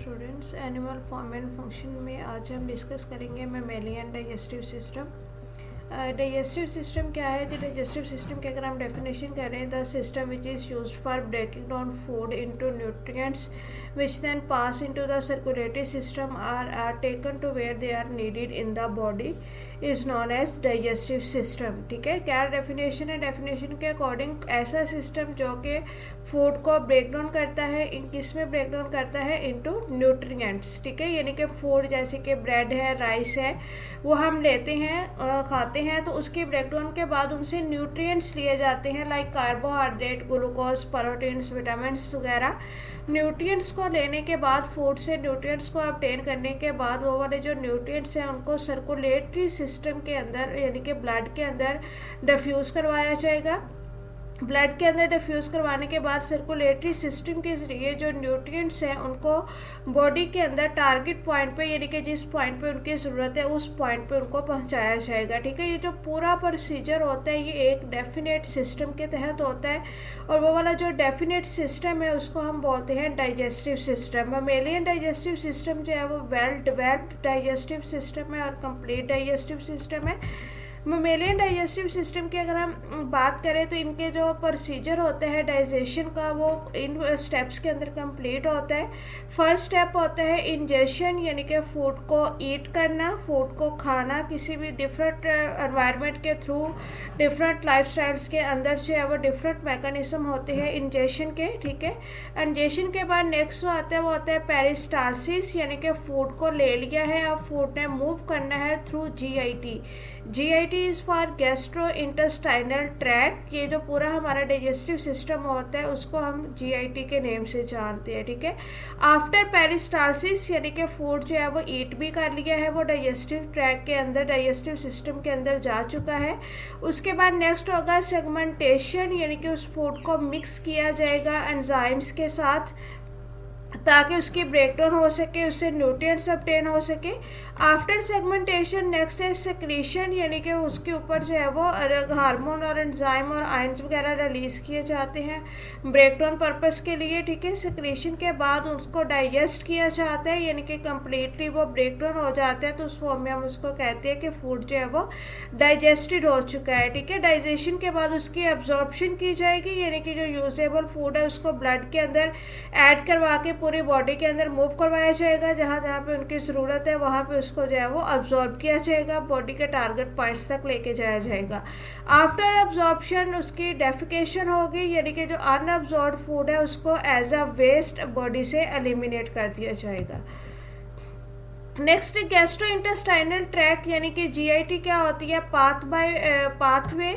Students, animal form and function में आज हम डिस्कस करेंगे mammalian digestive system. Digestive system क्या है? जो डाइजेस्टिव सिस्टम की अगर हम डेफिनेशन करें, the system which is used for breaking down food into nutrients which then pass into the circulatory system or are taken to where they are needed in the body is known as digestive system। ठीक है, क्या definition है? Definition के according ऐसा system जो कि food को break down करता है, किस में ब्रेक डाउन करता है? Into nutrients. ठीक है, यानी कि फूड जैसे कि ब्रेड है, राइस है, वो हम लेते हैं, खाते हैं, तो उसके ब्रेक डाउन के बाद उनसे न्यूट्रिएंट्स लिए जाते हैं, like carbohydrate, glucose, proteins, vitamins वगैरह। न्यूट्रिएंट्स को लेने के बाद, फूड से न्यूट्रिएंट्स को ऑब्टेन करने के बाद, वो वाले जो न्यूट्रिएंट्स हैं उनको सर्कुलेटरी सिस्टम के अंदर यानी कि ब्लड के अंदर डिफ्यूज़ करवाया जाएगा। ब्लड के अंदर डिफ्यूज़ करवाने के बाद सर्कुलेटरी सिस्टम के ज़रिए जो न्यूट्रिएंट्स हैं उनको बॉडी के अंदर टारगेट पॉइंट पे, यानी कि जिस पॉइंट पे उनकी ज़रूरत है उस पॉइंट पे उनको पहुंचाया जाएगा। ठीक है, ये जो पूरा प्रोसीजर होता है ये एक डेफिनेट सिस्टम के तहत होता है, और वो वाला जो डेफिनेट सिस्टम है उसको हम बोलते हैं digestive system. Mammalian digestive system जो है वो वेल डेवलप्ड डाइजेस्टिव सिस्टम है और कंप्लीट डाइजेस्टिव सिस्टम है। मेमेलियन डाइजेस्टिव सिस्टम की अगर हम बात करें तो इनके जो प्रोसीजर होता है डाइजेशन का, वो इन स्टेप्स के अंदर कंप्लीट होता है। फर्स्ट स्टेप होता है इंजेशन, यानी कि फूड को ईट करना, फूड को खाना, किसी भी डिफरेंट एनवायरनमेंट के थ्रू, डिफरेंट लाइफस्टाइल्स के अंदर जो है वो डिफरेंट मैकेनिज्म होते हैं इंजेशन के। ठीक है, इंजेशन के बाद नेक्स्ट जो आता है वो होता है पेरिस्टालसिस, यानी कि फूड को ले लिया है, अब फूड ने मूव करना है through GIT. GIT is for gastro intestinal tract. ये जो पूरा हमारा डाइजेस्टिव सिस्टम होता है उसको हम जीआईटी के नेम से जानते हैं। ठीक है, आफ्टर पेरिस्टालसिस यानी कि फूड जो है वो ईट भी कर लिया है, वो डाइजेस्टिव ट्रैक्ट के अंदर, डाइजेस्टिव सिस्टम के अंदर जा चुका है। उसके बाद नेक्स्ट होगा सेगमेंटेशन, यानी कि उस फूड को मिक्स किया जाएगा एंजाइम्स के साथ ताकि उसकी ब्रेकडाउन हो सके, उससे न्यूट्रिएंट्स ऑब्टेन हो सके। आफ्टर सेगमेंटेशन नेक्स्ट है सेक्रीशन, यानी कि उसके ऊपर जो है वो हार्मोन और एंजाइम और आयंस वगैरह रिलीज़ किए जाते हैं ब्रेकडाउन पर्पस के लिए। ठीक है, सेक्रीशन के बाद उसको डाइजेस्ट किया जाता है, यानी कि कम्प्लीटली वो ब्रेकडाउन हो जाता है, तो उस फॉर्म में हम उसको कहते हैं कि फूड जो है वो डाइजेस्टेड हो चुका है। ठीक है, डाइजेशन के बाद उसकी एब्जॉर्प्शन की जाएगी, यानी कि जो यूजेबल फूड है उसको ब्लड के अंदर ऐड करवा के पूरी बॉडी के अंदर मूव करवाया जाएगा, जहाँ जहाँ पे उनकी ज़रूरत है वहाँ पे उसको जो है वो अब्जॉर्ब किया जाएगा, बॉडी के टारगेट पॉइंट्स तक लेके जाया जाएगा। आफ्टर अब्जॉर्प्शन उसकी डेफिकेशन होगी, यानी कि जो अनअब्जॉर्ब फूड है उसको एज अ वेस्ट बॉडी से एलिमिनेट कर दिया जाएगा। नेक्स्ट गैस्ट्रो इंटेस्टाइनल ट्रैक, यानी कि जीआईटी क्या होती है? Pathway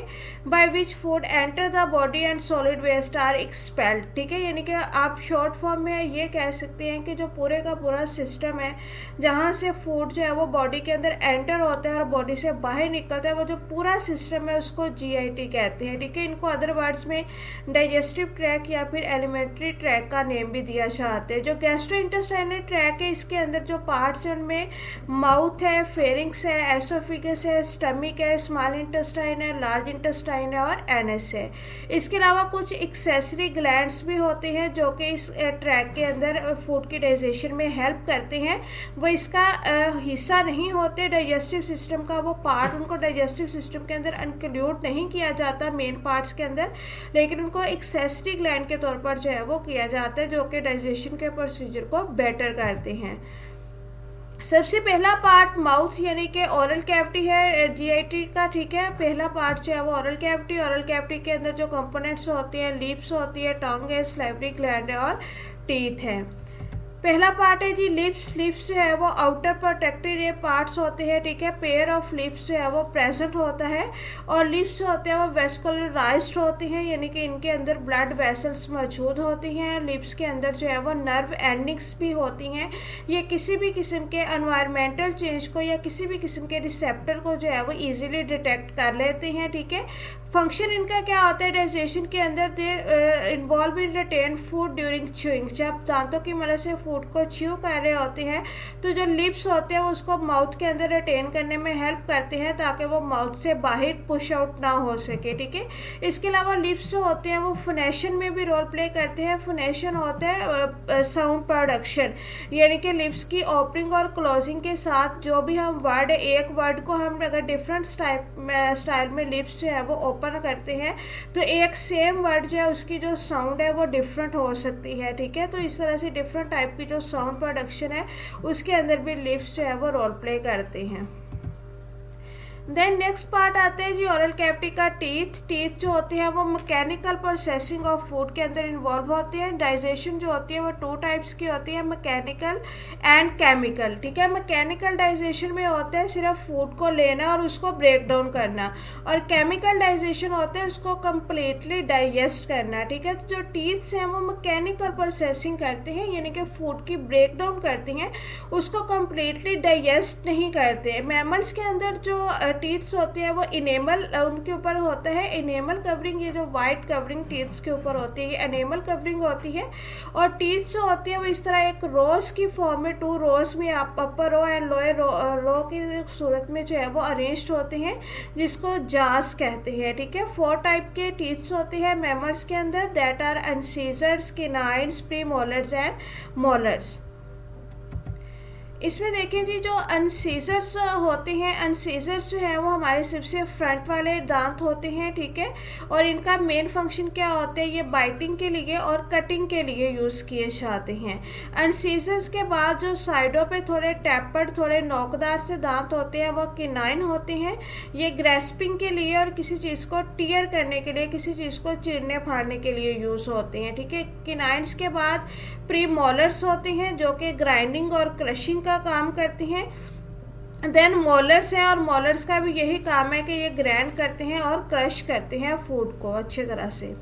by which food enter the body and solid waste are expelled. ठीक है, यानी कि आप शॉर्ट फॉर्म में ये कह सकते हैं कि जो पूरे का पूरा सिस्टम है जहाँ से फूड जो है वो बॉडी के अंदर एंटर होता है और बॉडी से बाहर निकलता है, वो जो पूरा सिस्टम है उसको जीआईटी कहते हैं। ठीक है, इनको अदर वर्ड्स में डाइजेस्टिव ट्रैक या फिर एलिमेंट्री ट्रैक का नेम भी दिया जाता है। जो गैस्ट्रो इंटेस्टाइनल ट्रैक है इसके अंदर जो पार्ट्स हैं में माउथ है, फेरिंग्स है, एसोफिगस है, स्टमक है, स्मॉल इंटेस्टाइन है, लार्ज इंटेस्टाइन है और एनएस है। इसके अलावा कुछ एक्सेसरी ग्लैंड्स भी होते हैं जो कि इस ट्रैक के अंदर फूड की डाइजेशन में हेल्प करते हैं, वो इसका हिस्सा नहीं होते डाइजेस्टिव सिस्टम का, वो पार्ट उनको डाइजेस्टिव सिस्टम के अंदर इंक्लूड नहीं किया जाता मेन पार्ट्स के अंदर, लेकिन उनको एक्सेसरी ग्लैंड के तौर पर जो है वो किया जाता है, जो कि डाइजेशन के प्रोसीजर को बेटर करते हैं। सबसे पहला पार्ट माउथ यानी कि ओरल कैविटी है जीआईटी का। ठीक है, पहला पार्ट जो है वो ओरल कैविटी। ओरल कैविटी के अंदर जो कंपोनेंट्स होती हैं, लिप्स होती है, टंग है, सलाइवरी ग्लैंड है और टीथ है। पहला पार्ट है जी लिप्स। लिप्स जो है वो आउटर प्रोटेक्टिव पार्ट्स होते हैं। ठीक है, पेयर ऑफ लिप्स जो है वो प्रेजेंट होता है, और लिप्स जो होते हैं वो वेस्कुलराइज्ड होते हैं, यानी कि इनके अंदर ब्लड वेसल्स मौजूद होती हैं। लिप्स के अंदर जो है वो नर्व एंडिंग्स भी होती हैं, ये किसी भी किस्म के एनवायरमेंटल चेंज को या किसी भी किस्म के रिसेप्टर को जो है वो ईजिली डिटेक्ट कर लेते हैं। ठीक है, फंक्शन इनका क्या होता है डाइजेशन के अंदर, they involve in retain food during chewing. जब दांतों की मदद से फूड को च्यू कर रहे होते हैं तो जो लिप्स होते हैं वो उसको माउथ के अंदर रिटेन करने में हेल्प करते हैं ताकि वो माउथ से बाहर पुश आउट ना हो सके, ठीक है। इसके अलावा लिप्स जो होते हैं वो फोनेशन में भी रोल प्ले करते हैं। फोनेशन होता है साउंड प्रोडक्शन, यानी कि लिप्स की ओपनिंग और क्लोजिंग के साथ जो भी हम वर्ड, एक वर्ड को हम अगर डिफरेंट स्टाइल में लिप्स जो है वो ओपन करते हैं तो एक सेम वर्ड जो है उसकी जो साउंड है वो डिफरेंट हो सकती है, ठीक है। तो इस तरह से डिफरेंट टाइप की जो साउंड प्रोडक्शन है उसके अंदर भी लिप्स जो है वो रोल प्ले करते हैं। देन नेक्स्ट पार्ट आते हैं जी ओरल कैविटी का टीथ जो होते हैं वो मैकेनिकल प्रोसेसिंग ऑफ फूड के अंदर इन्वॉल्व होते हैं। डाइजेशन जो होती है वो 2 टाइप्स की होती है, मैकेनिकल एंड केमिकल, ठीक है। मैकेनिकल डाइजेशन में होता है सिर्फ फूड को लेना और उसको ब्रेक डाउन करना, और केमिकल डाइजेशन होता है उसको कम्प्लीटली डाइजेस्ट करना, ठीक है। तो जो टीथ्स हैं वो मैकेनिकल प्रोसेसिंग करते हैं, यानी कि फूड की ब्रेक डाउन करते हैं, उसको कम्प्लीटली डाइजेस्ट नहीं करते। मैमल्स के अंदर जो टीथ्स होते हैं वो इनेमल उनके ऊपर होता है, इनेमल कवरिंग, ये जो वाइट कवरिंग टीथ्स के ऊपर होती है ये एनेमल कवरिंग होती है। और टीथ्स जो होती है वो इस तरह एक रोज की फॉर्म में, 2 रोज में, आप अपर रो एंड लोअर रो की सूरत में जो है वो अरेंज्ड होते हैं, जिसको जास कहते हैं, ठीक है। 4 टाइप के टीथ्स होते हैं मैमल्स के अंदर, that are incisors, canines, premolars and molars. इसमें देखें जी जो अनसीजर्स होते हैं, अनसीजर्स जो है वो हमारे सबसे फ्रंट वाले दांत होते हैं, ठीक है। और इनका मेन फंक्शन क्या होता है, ये बाइटिंग के लिए और कटिंग के लिए यूज़ किए जाते हैं। अनसीजर्स के बाद जो साइडों पे थोड़े टैपर्ड, थोड़े नोकदार से दांत होते हैं वो किनाइन होते हैं। ये ग्रेस्पिंग के लिए और किसी चीज़ को टीयर करने के लिए, किसी चीज़ को चीरने फाड़ने के लिए यूज़ होते हैं, ठीक है। किनाइन्स के बाद प्रीमोलर्स होते हैं जो कि ग्राइंडिंग और क्रशिंग का काम करते हैं। देन मोलर्स हैं, और मोलर्स का भी यही काम है कि ये ग्राइंड करते हैं और क्रश करते हैं फूड को अच्छे तरह से।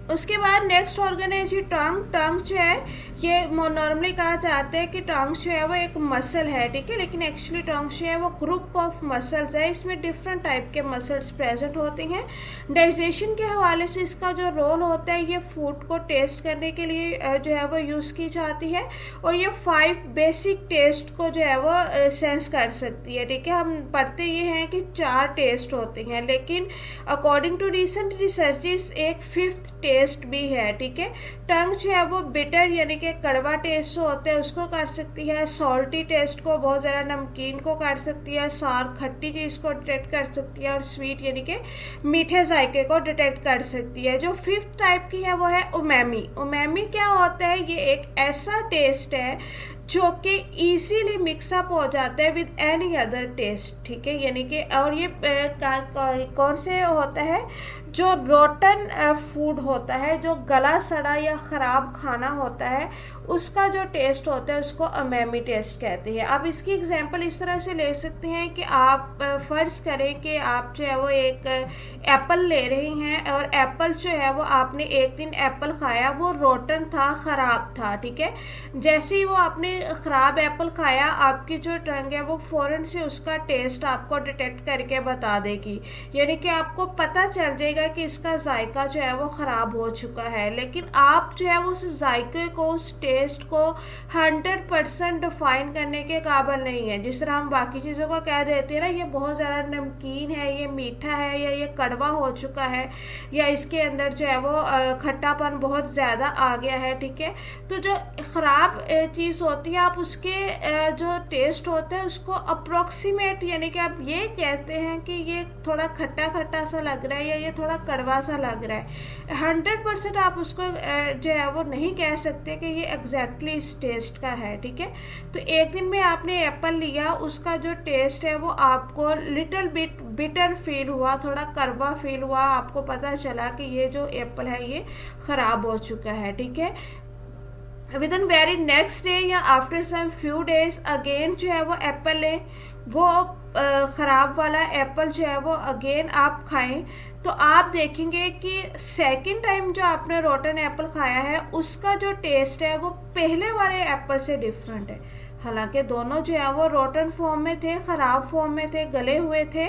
उसके बाद नेक्स्ट ऑर्गन है जी टंग। टंग जो है ये नॉर्मली कहा जाता है कि टंग जो है वो एक मसल है, ठीक है, लेकिन एक्चुअली टंग जो है वो ग्रुप ऑफ मसल्स है। इसमें डिफरेंट टाइप के मसल्स प्रेजेंट होते हैं। डाइजेशन के हवाले से इसका जो रोल होता है, ये फूड को टेस्ट करने के लिए जो है वो यूज़ की जाती है, और ये 5 बेसिक टेस्ट को जो है वो सेंस कर सकती है, ठीक है। हम पढ़ते ये हैं कि 4 टेस्ट होते हैं, लेकिन अकॉर्डिंग टू रिसेंट रिसर्चेस एक 5th टेस्ट भी है, ठीक है। टंग जो है वो बिटर यानी कि कड़वा टेस्ट जो होता है उसको कर सकती है, सॉल्टी टेस्ट को, बहुत ज़्यादा नमकीन को कर सकती है, सार खट्टी चीज़ को डिटेक्ट कर सकती है, और स्वीट यानी कि मीठे जायके को डिटेक्ट कर सकती है। जो 5th टाइप की है वो है उमैमी। उमैमी क्या होता है, ये एक ऐसा टेस्ट है जो कि इजीली मिक्सअप हो जाता है विद एनी अदर टेस्ट, ठीक है, यानी कि, और ये कौन से होता है, जो रोटन फूड होता है, जो गला सड़ा या ख़राब खाना होता है, उसका जो टेस्ट होता है उसको अमेमी टेस्ट कहते हैं। आप इसकी एग्जांपल इस तरह से ले सकते हैं कि आप फ़र्ज़ करें कि आप जो है वो एक एप्पल ले रही हैं, और एप्पल जो है वो आपने एक दिन एप्पल खाया, वो रोटन था, ख़राब था, ठीक है। जैसे ही वो आपने ख़राब एप्पल खाया, आपकी जो टंग है वो फ़ौरन से उसका टेस्ट आपको डिटेक्ट करके बता देगी, यानी कि आपको पता चल जाएगा कि इसका जायका जो है वो ख़राब हो चुका है। लेकिन आप जो है वो उस जायके को, उस टेस्ट को 100% डिफाइन करने के काबिल नहीं है। जिस तरह हम बाकी चीज़ों को कह देते हैं ना, ये बहुत ज़्यादा नमकीन है, ये मीठा है, या ये कड़वा हो चुका है, या इसके अंदर जो है वो खट्टापन बहुत ज़्यादा आ गया है, ठीक है। तो जो ख़राब चीज़ होती है, आप उसके जो टेस्ट होता है उसको अप्रोक्सीमेट, यानी कि आप ये कहते हैं कि ये थोड़ा खट्टा खट्टा सा लग रहा है, या ये थोड़ा कड़वा सा लग रहा है। 100% आप उसको जो है वो नहीं कह सकते कि ये एग्जैक्टली इस टेस्ट का है, ठीक है। तो एक दिन में आपने एप्पल लिया, उसका जो टेस्ट है वो आपको लिटिल बिट बिटर फील हुआ, थोड़ा कड़वा फील हुआ, आपको पता चला कि ये जो एप्पल है ये ख़राब हो चुका है, ठीक है। Within very next day या after some few days again जो है वो एप्पल लें, वो ख़राब वाला एप्पल जो है वो अगेन आप खाएं, तो आप देखेंगे कि सेकंड टाइम जो आपने रोटन एप्पल खाया है उसका जो टेस्ट है वो पहले वाले एप्पल से डिफरेंट है। हालांकि दोनों जो है वो रोटन फॉर्म में थे, ख़राब फॉर्म में थे, गले हुए थे,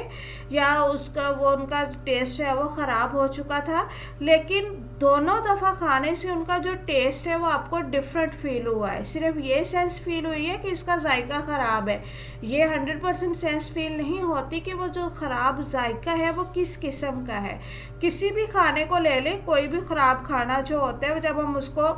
या उसका वो उनका टेस्ट जो है वो ख़राब हो चुका था, लेकिन दोनों दफ़ा खाने से उनका जो टेस्ट है वो आपको डिफरेंट फील हुआ है। सिर्फ ये सेंस फील हुई है कि इसका जायका ख़राब है, ये 100% सेंस फील नहीं होती कि वो जो ख़राब जायका है वो किस किस्म का है। किसी भी खाने को ले लें, कोई भी ख़राब खाना जो होता है जब हम उसको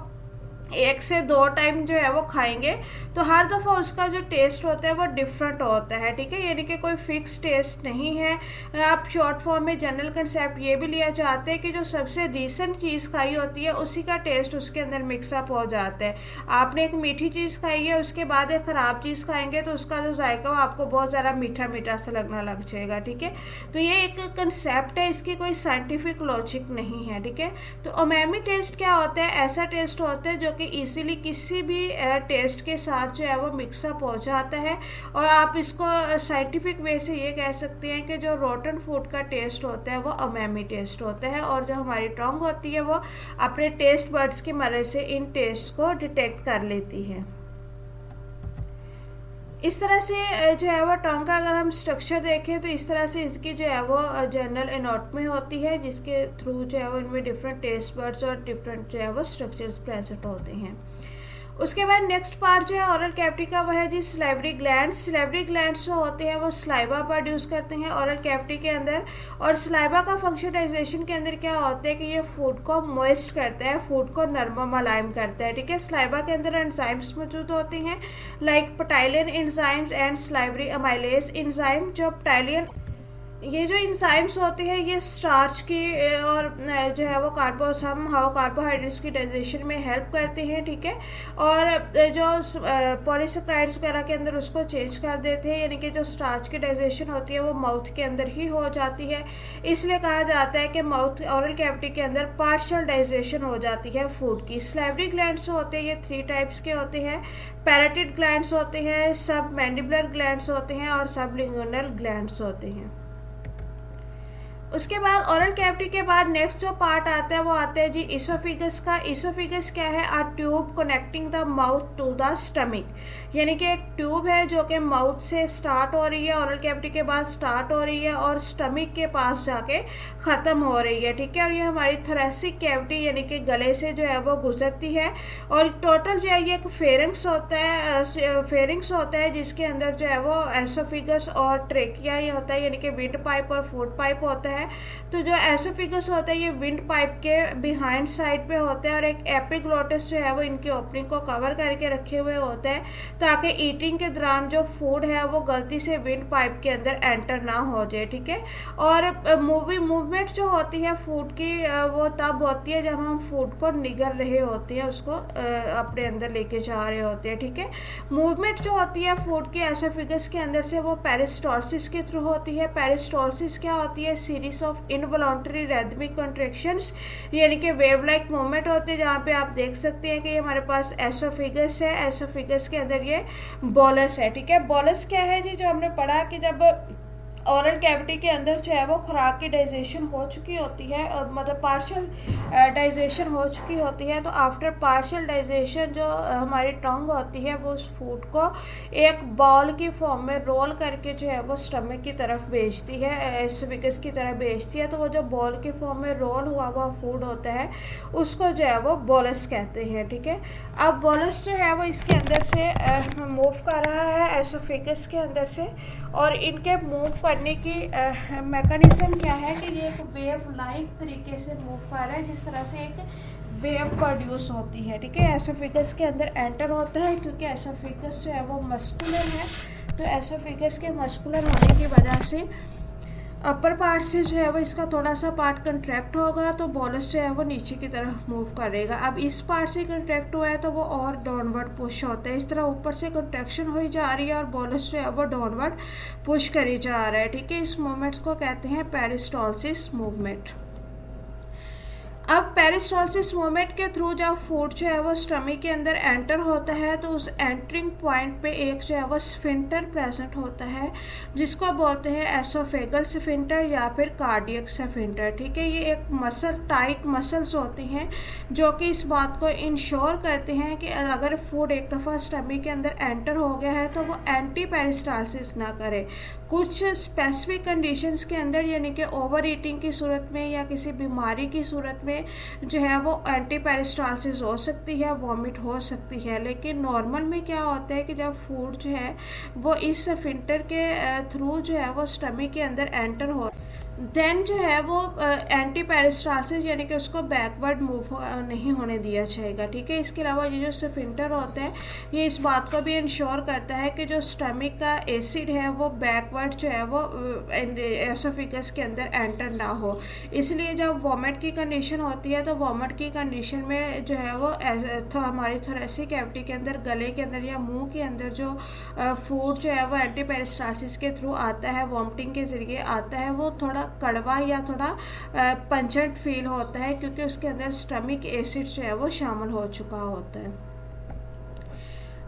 1 से 2 टाइम जो है वो खाएंगे तो हर दफ़ा उसका जो टेस्ट होता है वो डिफरेंट होता है, ठीक है, यानी कि कोई फिक्स टेस्ट नहीं है। आप शॉर्ट फॉर्म में जनरल कंसेप्ट ये भी लिया चाहते हैं कि जो सबसे रीसेंट चीज़ खाई होती है उसी का टेस्ट उसके अंदर मिक्सअप हो जाता है। आपने एक मीठी चीज़ खाई है, उसके बाद एक ख़राब चीज़ खाएंगे तो उसका जो जायका वो आपको बहुत ज़्यादा मीठा मीठा सा लगना लग जाएगा, ठीक है। तो ये एक कंसेप्ट है, इसकी कोई साइंटिफिक लॉजिक नहीं है, ठीक है। तो उमामी टेस्ट क्या होता है? ऐसा टेस्ट होता है जो कि इजीली किसी भी टेस्ट के साथ जो है वो मिक्सअप हो जाता है, और आप इसको साइंटिफिक वे से ये कह सकते हैं कि जो रोटन फूड का टेस्ट होता है वो उमामी टेस्ट होता है, और जो हमारी टंग होती है वो अपने टेस्ट बड्स की मदद से इन टेस्ट को डिटेक्ट कर लेती है। इस तरह से जो है वो टंग का अगर हम स्ट्रक्चर देखें तो इस तरह से इसकी जो है वो जनरल एनाटॉमी होती है, जिसके थ्रू जो है वो इनमें डिफरेंट टेस्ट बड्स और डिफरेंट जो है वो स्ट्रक्चर्स प्रेजेंट होते हैं। उसके बाद नेक्स्ट पार्ट जो है ओरल कैविटी का वह है जी सलाइवरी ग्लैंड्स। सलाइवरी ग्लैंड्स जो होते हैं वो सलाइवा प्रोड्यूस करते हैं ओरल कैविटी के अंदर, और सलाइवा का फंक्शन डाइजेशन के अंदर क्या होता है कि ये फूड को मॉइस्ट करता है, फूड को नरम मुलायम करता है, ठीक है। सलाइवा के अंदर एंजाइम्स मौजूद होते हैं like ptyalin enzymes and salivary amylase enzyme. जो पटाइलियन ये जो इंजाइम्स होते हैं ये स्टार्च की और जो है वो कार्बोहाइड्रेट्स की डाइजेशन में हेल्प करते हैं, ठीक है, और जो पॉलीसेक्राइड्स वगैरह के अंदर उसको चेंज कर देते हैं, यानी कि जो स्टार्च की डाइजेशन होती है वो माउथ के अंदर ही हो जाती है। इसलिए कहा जाता है कि माउथ ओरल कैविटी के अंदर पार्शियल डाइजेशन हो जाती है फूड की। सलाइवरी ग्लैंड्स जो होते हैं ये 3 टाइप्स के होते हैं। पैराटिड ग्लैंड्स होते हैं, सब मैंडिबुलर ग्लैंड्स होते हैं, और सब लिंगुइनल ग्लैंड्स होते हैं। उसके बाद ओरल कैविटी के बाद नेक्स्ट जो पार्ट आता है वो आता है जी इसोफिगस का। इसोफिगस क्या है? A tube connecting the mouth to the stomach, यानी कि एक ट्यूब है जो कि माउथ से स्टार्ट हो रही है, ओरल कैविटी के बाद स्टार्ट हो रही है और स्टमक के पास जाके ख़त्म हो रही है, ठीक है। और ये हमारी थोरेसिक कैविटी यानी कि गले से जो है वो गुजरती है, और टोटल जो है ये एक फेरिंग्स होता है जिसके अंदर जो है वो एसोफिगस और ट्रेकिया ये होता है, यानी कि विंड पाइप और फूड पाइप होता है। तो जो एसोफिगस होता है ये विंड पाइप के बिहाइंड साइड पे होता है, और एक एपिग्लोटिस जो है वो इनकी ओपनिंग को कवर करके रखे हुए होता है ताकि ईटिंग के दौरान जो फूड है वो गलती से विंड पाइप के अंदर एंटर ना हो जाए, ठीक है। और मूवमेंट जो होती है फूड की वो तब होती है जब हम फूड को निगल रहे होते हैं, उसको अपने अंदर लेके जा रहे होते हैं, ठीक है। मूवमेंट जो होती है फूड के एसोफिगस के अंदर से वो पेरिस्टोलसिस के थ्रू होती है। पेरिस्टोलसिस क्या होती है? Series of involuntary rhythmic contractions, यानी कि वेव लाइक मूवमेंट होते हैं, जहाँ पे आप देख सकते हैं कि ये हमारे पास एसोफिगस है, एसोफिगस के अंदर ये बोलस है, ठीक है। बोलस क्या है जी? जो हमने पढ़ा कि जब ओरल कैविटी के अंदर जो है वो खुराक की डाइजेशन हो चुकी होती है, मतलब पार्शियल डाइजेशन हो चुकी होती है, तो आफ्टर पार्शियल डाइजेशन जो हमारी टंग होती है वो उस फूड को एक बॉल की फॉर्म में रोल करके जो है वो स्टमक की तरफ भेजती है, एसोफिगस की तरफ भेजती है। तो वो जो बॉल के फॉर्म में रोल हुआ फूड होता है उसको जो है वो बोलस कहते हैं, ठीक है। अब बोलस जो है वो इसके अंदर से मूव कर रहा है एसोफिगस के अंदर से, और इनके मूव करने की मैकेनिज्म क्या है कि ये एक वेव लाइक तरीके से मूव कर रहा है, जिस तरह से एक वेव प्रोड्यूस होती है, ठीक है। एसोफिगस के अंदर एंटर होता है, क्योंकि एसोफिगस जो है वो मस्कुलर है, तो एसोफिगस के मस्कुलर होने की वजह से अपर पार्ट से जो है वो इसका थोड़ा सा पार्ट कंट्रैक्ट होगा, तो बोलस जो है वो नीचे की तरफ मूव करेगा। अब इस पार्ट से कंट्रैक्ट हुआ है तो वो और डाउनवर्ड पुश होता है, इस तरह ऊपर से कंट्रैक्शन हुई जा रही है और बोलस जो है वो डाउनवर्ड पुश करी जा रहा है, ठीक है। इस मूवमेंट्स को कहते हैं पेरिस्टोलसिस मूवमेंट। अब पेरिस्टालसिस मूवमेंट के थ्रू जब फूड जो है वो स्टमक के अंदर एंटर होता है तो उस एंटरिंग पॉइंट पे एक जो है वो स्फिंक्टर प्रेजेंट होता है, जिसको बोलते हैं एसोफेगल स्फिंक्टर या फिर कार्डियक स्फिंक्टर। ठीक है, ये एक मसल टाइट मसल्स होती हैं जो कि इस बात को इंश्योर करते हैं कि अगर फूड एक दफ़ा स्टमक के अंदर एंटर हो गया है तो वो एंटी पेरिस्टालसिस ना करे। कुछ स्पेसिफिक कंडीशंस के अंदर, यानी कि ओवर ईटिंग की सूरत में या किसी बीमारी की सूरत में जो है वो एंटी पेरिस्टालसिस हो सकती है, वॉमिट हो सकती है। लेकिन नॉर्मल में क्या होता है कि जब फूड जो है वो इस स्फिंक्टर के थ्रू जो है वो स्टमक के अंदर एंटर हो, देन जो है वो एंटी पेरिस्टालसिस यानी कि उसको बैकवर्ड मूव नहीं होने दिया जाएगा। ठीक है, इसके अलावा ये जो स्फिंक्टर होता है ये इस बात को भी इंश्योर करता है कि जो स्टमक का एसिड है वो बैकवर्ड जो है वो एसोफेगस के अंदर एंटर ना हो। इसलिए जब वॉमिट की कंडीशन होती है तो वॉमिट की कंडीशन में जो है वो हमारी थोरेसिक कैविटी के अंदर, गले के अंदर या मुंह के अंदर जो फूड जो है वो एंटी पेरिस्टालसिस के थ्रू आता है, वॉमिटिंग के ज़रिए आता है, वो थोड़ा कड़वा या थोड़ा पंचेंट फील होता है क्योंकि उसके अंदर स्टमक एसिड जो है वो शामिल हो चुका होता है।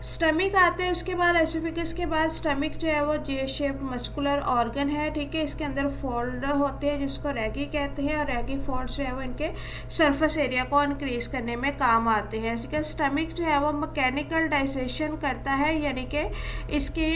स्टमक आते हैं, उसके बाद एसोफेगस के बाद स्टमक जो है वो जे शेप्ड मस्कुलर ऑर्गन है। ठीक है, इसके अंदर फोल्ड होते हैं जिसको रैगी कहते हैं, और रैगी फोल्ड्स जो है वो इनके सरफेस एरिया को इंक्रीज करने में काम आते हैं। ठीक है, स्टमक जो है वो मैकेनिकल डाइजेशन करता है, यानी कि इसकी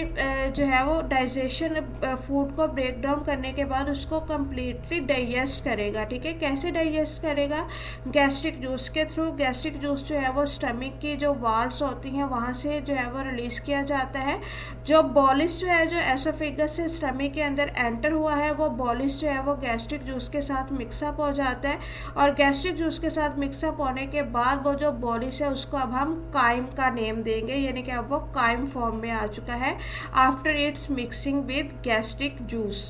जो है वो डाइजेशन फूड को ब्रेक डाउन करने के बाद उसको कम्प्लीटली डाइजेस्ट करेगा। ठीक है, कैसे डाइजेस्ट करेगा? गैस्ट्रिक जूस के थ्रू। गैस्ट्रिक जूस जो है वो स्टमक की जो वाल्स होती हैं वहाँ से जो है वो रिलीज किया जाता है। जो बॉलिस जो है, जो एसोफेगस से स्टमक के अंदर एंटर हुआ है, वो बॉलिस जो है वो गैस्ट्रिक जूस के साथ मिक्सअप हो जाता है, और गैस्ट्रिक जूस के साथ मिक्सअप होने के बाद वो जो बॉलिस है उसको अब हम काइम का नेम देंगे, यानी कि अब वो काइम फॉर्म में आ चुका है after it's mixing with gastric juice.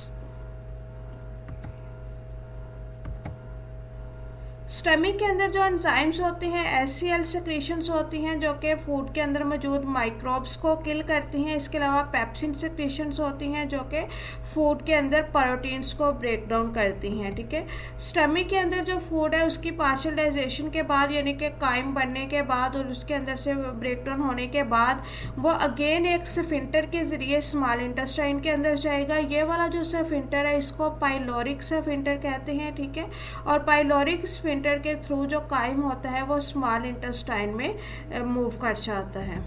Stomach के अंदर जो एंजाइम्स होते हैं, एचसीएल सेक्रेशंस होती हैं जो कि फूड के अंदर मौजूद माइक्रोब्स को किल करती हैं। इसके अलावा पेप्सिन सेक्रेशंस होती हैं जो कि फूड के अंदर प्रोटीन्स को ब्रेक डाउन करती हैं। ठीक है, स्टमक के अंदर जो फूड है उसकी पार्शियल डाइजेशन के बाद, यानी कि काइम बनने के बाद और उसके अंदर से ब्रेक डाउन होने के बाद वो अगेन एक स्फिंक्टर के ज़रिए स्मॉल इंटेस्टाइन के अंदर जाएगा। ये वाला जो स्फिंक्टर है इसको पाइलोरिक स्फिंक्टर कहते हैं। ठीक है, और पाइलोरिक स्फिंक्टर के थ्रू जो काइम होता है वो स्मॉल इंटेस्टाइन में मूव कर जाता है।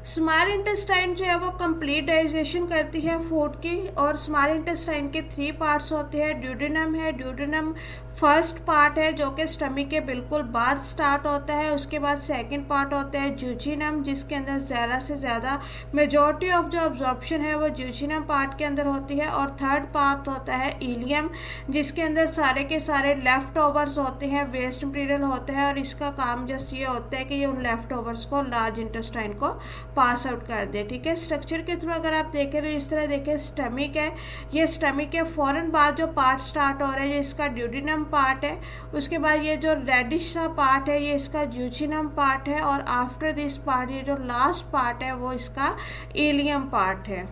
स्मॉल इंटेस्टाइन जो है वो कंप्लीट डाइजेशन करती है फूड की, और स्मॉल इंटेस्टाइन के 3 पार्ट्स होते हैं। ड्यूडेनम है, ड्यूडेनम फर्स्ट पार्ट है जो कि स्टमक के बिल्कुल बाद स्टार्ट होता है। उसके बाद सेकंड पार्ट होता है ज्यूजिनम, जिसके अंदर ज़्यादा से ज़्यादा मेजॉरिटी ऑफ जो अब्जॉर्प्शन है वो ज्यूजिनम पार्ट के अंदर होती है। और थर्ड पार्ट होता है इलियम, जिसके अंदर सारे के सारे लेफ्ट ओवर्स होते हैं, वेस्ट मटेरियल होता है, और इसका काम जस्ट ये होता है कि ये उन लेफ्ट ओवर्स को लार्ज इंटेस्टाइन को पास आउट कर दे। ठीक है, स्ट्रक्चर के थ्रू अगर आप देखें तो इस तरह देखें, स्टमक है, ये स्टमक के फ़ौरन बाद जो पार्ट स्टार्ट हो रहा है ये इसका ड्यूडेनम पार्ट है। उसके बाद ये जो रेडिश सा पार्ट है ये इसका ज्यूजिनम पार्ट है, और आफ्टर दिस पार्ट ये जो लास्ट पार्ट है वो इसका इलियम पार्ट है।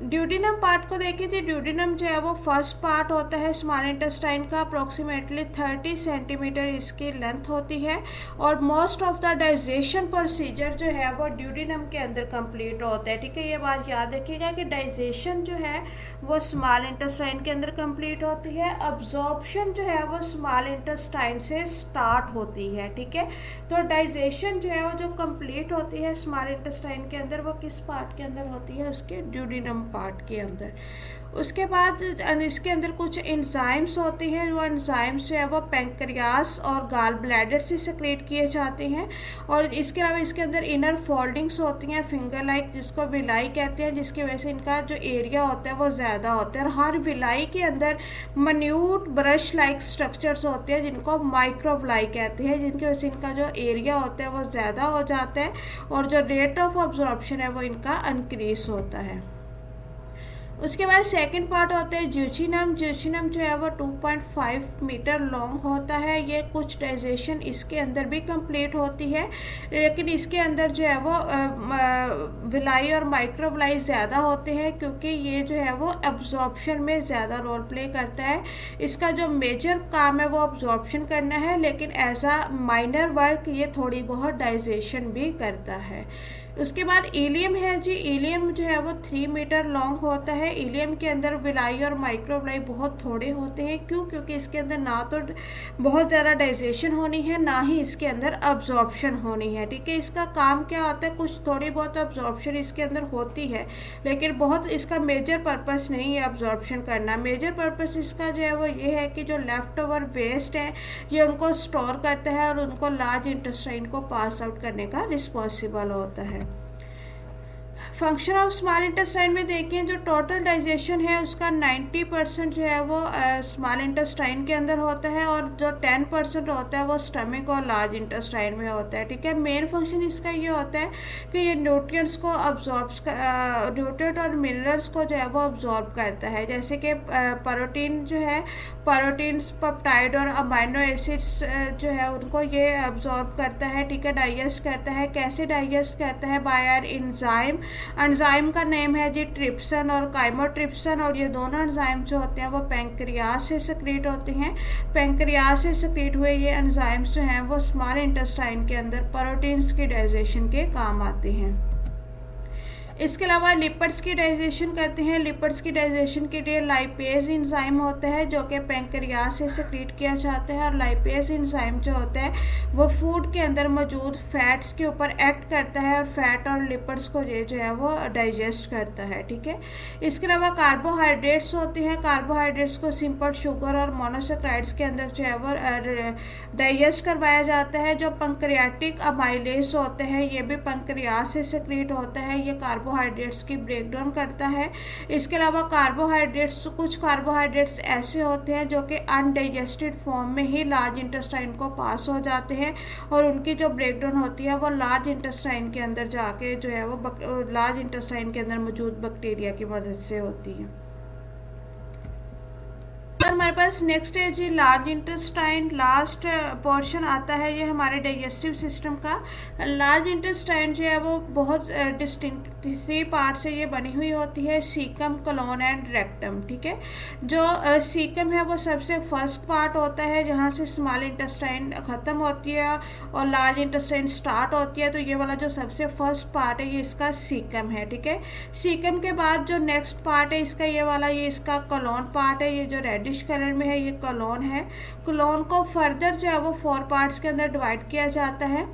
ड्यूडेनम पार्ट को देखें तो ड्यूडेनम जो है वो फर्स्ट पार्ट होता है स्मॉल इंटेस्टाइन का, अप्रोक्सीमेटली 30 सेंटीमीटर इसकी लेंथ होती है, और most of the digestion procedure जो है वो ड्यूडेनम के अंदर कंप्लीट होता है। ठीक है, ये बात याद रखिएगा कि डाइजेशन जो है वो स्मॉल इंटेस्टाइन के अंदर कंप्लीट होती है, अब्जॉर्प्शन जो है वो स्मॉल इंटेस्टाइन से स्टार्ट होती है। ठीक है, तो डाइजेशन जो है वो जो कंप्लीट होती है स्मॉल इंटेस्टाइन के अंदर, वो किस पार्ट के अंदर होती है? उसके ड्यूडेनम पार्ट के अंदर। उसके बाद इसके अंदर कुछ एंजाइम्स होती हैं, जो एंजाइम्स जो है वो पैंक्रियास और गाल ब्लैडर से सेक्रेट किए जाते हैं, और इसके अलावा इसके अंदर इनर फोल्डिंग्स होती हैं फिंगर लाइक, जिसको विलाई कहते हैं, जिसकी वजह से इनका जो एरिया होता है वो ज़्यादा होता है। और हर विलाई के अंदर मन्यूट ब्रश लाइक स्ट्रक्चर्स होते हैं जिनको माइक्रोविलाई कहते हैं, जिनकी वजह से इनका जो एरिया होता है वो ज़्यादा हो जाता है, और जो रेट ऑफ अब्जॉर्प्शन है वो इनका इंक्रीज होता है। उसके बाद सेकंड पार्ट होता है ज्यूचिनम। ज्यूचिनम जो है वो 2.5 मीटर लॉन्ग होता है। ये कुछ डाइजेशन इसके अंदर भी कंप्लीट होती है, लेकिन इसके अंदर जो है वो विलाई और माइक्रोविलाई ज़्यादा होते हैं, क्योंकि ये जो है वो एब्जॉर्प्शन में ज़्यादा रोल प्ले करता है। इसका जो मेजर काम है वो एब्जॉर्प्शन करना है, लेकिन एज अ माइनर वर्क ये थोड़ी बहुत डाइजेशन भी करता है। उसके बाद इलियम है जी। इलियम जो है वो 3 मीटर लॉन्ग होता है। इलियम के अंदर विलाई और माइक्रोविलाई बहुत थोड़े होते हैं। क्यों? क्योंकि इसके अंदर ना तो बहुत ज़्यादा डाइजेशन होनी है, ना ही इसके अंदर अब्जॉर्प्शन होनी है। ठीक है, इसका काम क्या होता है, कुछ थोड़ी बहुत अब्जॉर्प्शन इसके अंदर होती है, लेकिन बहुत इसका मेजर पर्पस नहीं है अब्जॉर्प्शन करना। मेजर पर्पस इसका जो है वो ये है कि जो लेफ्ट ओवर वेस्ट है ये उनको स्टोर करता है और उनको लार्ज इंटेस्टाइन को पास आउट करने का रिस्पॉन्सिबल होता है। फंक्शन ऑफ स्मॉल इंटेस्टाइन में देखें, जो टोटल डाइजेशन है उसका 90% जो है वो स्मॉल इंटेस्टाइन के अंदर होता है, और जो 10% होता है वो स्टमक और लार्ज इंटेस्टाइन में होता है। ठीक है, मेन फंक्शन इसका ये होता है कि ये न्यूट्रिएंट्स को न्यूट्रिएंट और मिनरल्स को जो है वो अब्जॉर्ब करता है। जैसे कि प्रोटीन जो है, प्रोटीन्स, पेप्टाइड और अमाइनो एसिड्स जो है उनको ये अब्जॉर्ब करता है। ठीक है, डाइजेस्ट करता है। कैसे डाइजेस्ट करता है? Bye enzyme. एंजाइम का नेम है जी ट्रिप्सन और काइमोट्रिप्सन, और ये दोनों एंजाइम जो होते हैं वो पैंक्रियास से सेक्रेट होते हैं। पैंक्रियास से सेक्रेट हुए ये एंजाइम्स जो हैं वो स्मॉल इंटेस्टाइन के अंदर प्रोटीन्स की डाइजेशन के काम आते हैं। इसके अलावा लिपिड्स की डाइजेशन करते हैं। लिपिड्स की डाइजेशन के लिए लाइपेज एंजाइम होता है जो कि पैंक्रियास से सेक्रेट किया जाता है, और लाइपेज एंजाइम जो होता है वो फूड के अंदर मौजूद फैट्स के ऊपर एक्ट करता है और फैट और लिपिड्स को जो है वो डाइजेस्ट करता है। ठीक है, इसके अलावा कार्बोहाइड्रेट्स होते हैं। कार्बोहाइड्रेट्स को सिंपल शुगर और मोनोसेक्राइड्स के अंदर जो है वो डाइजेस्ट करवाया जाता है। जो पैंक्रियाटिक अमाइलेज होते हैं ये भी पैंक्रियास से सेक्रेट होता है, ये कार्बोहाइड्रेट्स की ब्रेकडाउन करता है। इसके अलावा कुछ कार्बोहाइड्रेट्स ऐसे होते हैं जो कि अनडाइजेस्टेड फॉर्म में ही लार्ज इंटेस्टाइन को पास हो जाते हैं, और उनकी जो ब्रेकडाउन होती है वो लार्ज इंटेस्टाइन के अंदर जाके जो है वो लार्ज इंटेस्टाइन के अंदर मौजूद बैक्टीरिया की मदद से होती है। हमारे पास नेक्स्ट है जी लार्ज इंटेस्टाइन। लास्ट पोर्शन आता है ये हमारे डाइजेस्टिव सिस्टम का। लार्ज इंटेस्टाइन जो है वो बहुत डिस्टिंक्ट 3 पार्ट से ये बनी हुई होती है, सीकम, कोलोन एंड रेक्टम। ठीक है, जो सीकम है वो सबसे फर्स्ट पार्ट होता है जहाँ से स्मॉल इंटेस्टाइन ख़त्म होती है और लार्ज इंटेस्टाइन स्टार्ट होती है, तो ये वाला जो सबसे फर्स्ट पार्ट है ये इसका सीकम है। ठीक है, सीकम के बाद जो नेक्स्ट पार्ट है इसका ये वाला, ये इसका कोलोन पार्ट है। ये जो रेडिश कलर में है ये कोलोन है। कोलोन को फर्दर जो है वो 4 पार्ट्स के अंदर डिवाइड किया जाता है।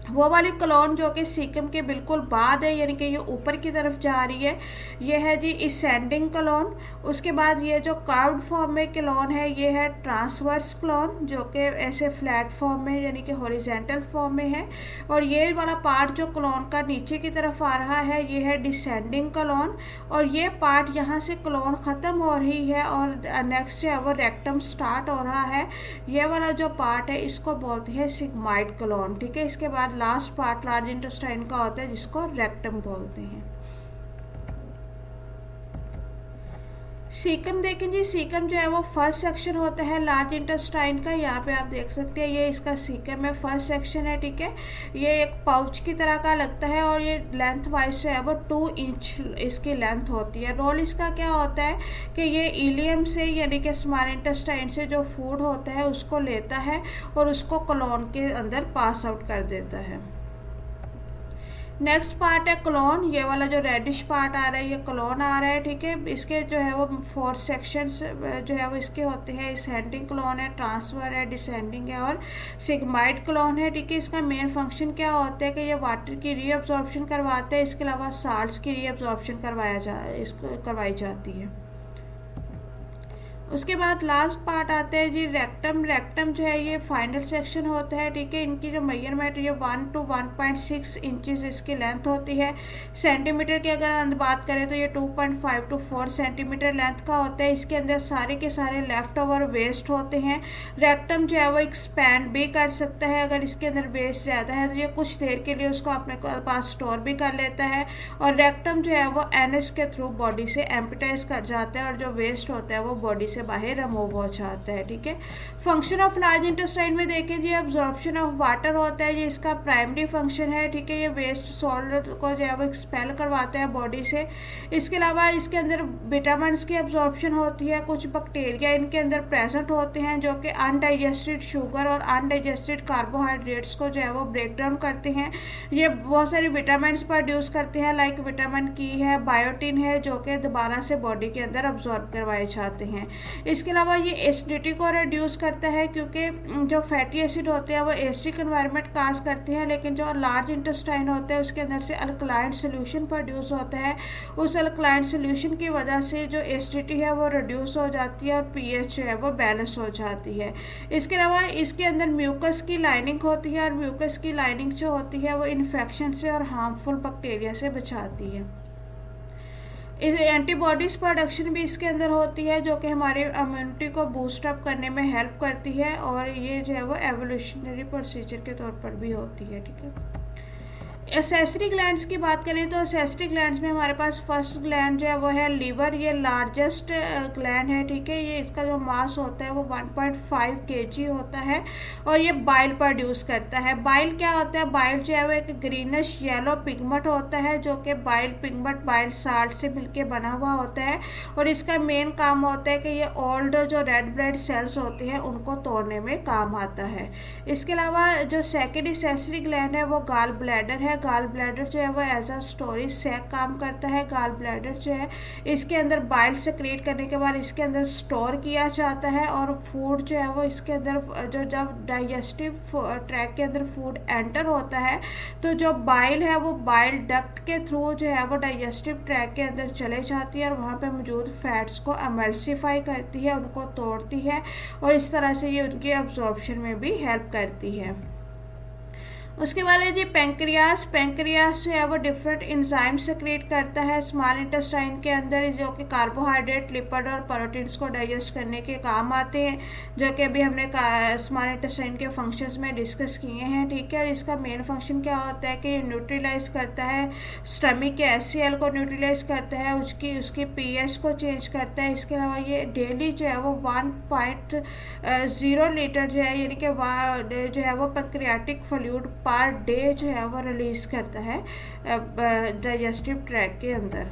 वो वाली कोलोन जो कि सीकम के बिल्कुल बाद है, यानी कि ये ऊपर की तरफ जा रही है, ये है जी इसेंडिंग कोलोन। उसके बाद ये जो कर्व्ड फॉर्म में कोलोन है ये है ट्रांसवर्स कोलोन, जो कि ऐसे फ्लैट फॉर्म में यानी कि हॉरिजॉन्टल फॉर्म में है। और ये वाला पार्ट जो कोलोन का नीचे की तरफ आ रहा है ये है डिसेंडिंग कोलोन, और ये पार्ट यहाँ से कोलोन ख़त्म हो रही है और नेक्स्ट जो है वो रेक्टम स्टार्ट हो रहा है। ये वाला जो पार्ट है इसको बोलते हैं सिग्माइड कोलोन। ठीक है, इसके बाद लास्ट पार्ट लार्ज इंटेस्टाइन का होता है जिसको रेक्टम बोलते हैं। सीकम देखें जी, सीकम जो है वो फर्स्ट सेक्शन होता है लार्ज इंटेस्टाइन का। यहाँ पे आप देख सकते हैं ये इसका सीकम है, फर्स्ट सेक्शन है। ठीक है, ये एक पाउच की तरह का लगता है और ये लेंथ वाइज जो है वो 2 इंच इसकी लेंथ होती है। रोल इसका क्या होता है कि ये इलियम से यानी कि स्मॉल इंटेस्टाइन से जो फूड होता है उसको लेता है और उसको कोलोन के अंदर पास आउट कर देता है। नेक्स्ट पार्ट है कोलोन, ये वाला जो रेडिश पार्ट आ रहा है ये कोलोन आ रहा है। ठीक है, इसके जो है वो 4 सेक्शंस जो है वो इसके होते हैं। असेंडिंग कोलोन है, ट्रांसफर है, डिसेंडिंग है और सिग्माइड कोलोन है। ठीक है, इसका मेन फंक्शन क्या होता है कि ये वाटर की रीअब्जॉर्प्शन करवाते हैं, इसके अलावा साल्ट्स की रीअब्जॉर्प्शन करवाई जाती है। उसके बाद लास्ट पार्ट आता है जी रेक्टम। रेक्टम जो है ये फाइनल सेक्शन होता है, ठीक है। इनकी जो मेजरमेंट ये 1 to 1.6 इंचज़ इसकी लेंथ होती है। सेंटीमीटर की अगर हम बात करें तो ये 2.5 to 4 सेंटीमीटर लेंथ का होता है। इसके अंदर सारे के सारे लेफ्ट ओवर वेस्ट होते हैं। रेक्टम जो है वो एक्सपैंड भी कर सकता है, अगर इसके अंदर वेस्ट ज़्यादा है तो ये कुछ देर के लिए उसको अपने पास स्टोर भी कर लेता है। और रेक्टम जो है वो एनएस के थ्रू बॉडी से एम्पिटाइज कर जाता है और जो वेस्ट होता है वो बॉडी से बाहर रिमूव हो जाता है, ठीक है। फंक्शन ऑफ लार्ज इंटेस्टाइन में देखें जी एब्जॉर्प्शन ऑफ वाटर होता है, ये इसका प्राइमरी फंक्शन है, ठीक है। ये वेस्ट सॉल्ट को जो है वो एक्सपेल करवाता है बॉडी से। इसके अलावा इसके अंदर विटामिन की एब्जॉर्प्शन होती है। कुछ बैक्टीरिया इनके अंदर प्रेजेंट होते हैं जो कि अनडाइजेस्टेड शुगर और अनडाइजेस्टेड कार्बोहाइड्रेट्स को जो है वो ब्रेक डाउन करते हैं। ये बहुत सारी विटामिन प्रोड्यूस करते हैं, लाइक विटामिन की है, बायोटिन है, जो कि दोबारा से बॉडी के अंदर अब्जॉर्ब करवाए जाते हैं। इसके अलावा ये एसिडिटी को रिड्यूस करता है, क्योंकि जो फैटी एसिड होते हैं वो एसिडिक एनवायरनमेंट काज करते हैं, लेकिन जो लार्ज इंटेस्टाइन होता है उसके अंदर से अल्कलाइन सोल्यूशन प्रोड्यूस होता है। उस अल्कलाइन सोल्यूशन की वजह से जो एसिडिटी है वो रिड्यूस हो जाती है और पीएच जो है वो बैलेंस हो जाती है। इसके अलावा इसके अंदर म्यूकस की लाइनिंग होती है और म्यूकस की लाइनिंग जो होती है वो इन्फेक्शन से और हार्मफुल बैक्टीरिया से बचाती है। एंटीबॉडीज़ प्रोडक्शन भी इसके अंदर होती है जो कि हमारी इम्यूनिटी को बूस्ट अप करने में हेल्प करती है, और ये जो है वो एवोल्यूशनरी प्रोसीजर के तौर पर भी होती है, ठीक है। एसेसरी ग्लैंड्स की बात करें तो एसेसरी ग्लैंड्स में हमारे पास फर्स्ट ग्लैंड जो है वो है लीवर। ये लार्जेस्ट ग्लैंड है, ठीक है। ये इसका जो मास होता है वो 1.5 kg होता है और ये बाइल प्रोड्यूस करता है। बाइल क्या होता है? बाइल जो है वो एक ग्रीनिश येलो पिगमेंट होता है जो कि बाइल पिगमेंट बाइल साल्ट से मिलके बना हुआ होता है, और इसका मेन काम होता है कि ये ओल्ड जो रेड ब्लड सेल्स होते हैं उनको तोड़ने में काम आता है। इसके अलावा जो सेकेंड एसेसरी ग्लैंड है वो गाल ब्लैडर है। गाल ब्लैडर जो है वो एज अ स्टोरेज सैक काम करता है। गाल ब्लैडर जो है इसके अंदर बाइल सेक्रेट करने के बाद इसके अंदर स्टोर किया जाता है, और फूड जो है वो इसके अंदर जो जब डाइजेस्टिव ट्रैक के अंदर फूड एंटर होता है तो जो बाइल है वो बाइल डक्ट के थ्रू जो है वो डाइजेस्टिव ट्रैक के अंदर चले जाती है और वहाँ पे मौजूद फैट्स को एमल्सिफाई करती है, उनको तोड़ती है, और इस तरह से ये उनके एब्जॉर्प्शन में भी हेल्प करती है। उसके बाद है जी पेंक्रियास। पेंक्रियास जो है वो डिफरेंट इंजाइम सेक्रेट करता है स्मॉल इंटेस्टाइन के अंदर, जो कि कार्बोहाइड्रेट, लिपिड और प्रोटीन्स को डाइजेस्ट करने के काम आते हैं, जो कि अभी हमने स्मॉल इंटेस्टाइन के फंक्शंस में डिस्कस किए हैं, ठीक है। और इसका मेन फंक्शन क्या होता है कि ये न्यूट्रलाइज करता है स्टमक के HCl को, न्यूट्रलाइज करता है, उसकी pH को चेंज करता है। इसके अलावा ये डेली जो है वो 1.0 लीटर जो है यानी कि जो है वो पैंक्रियाटिक फ्लूइड पर डे जो है वो रिलीज़ करता है डाइजेस्टिव ट्रैक के अंदर।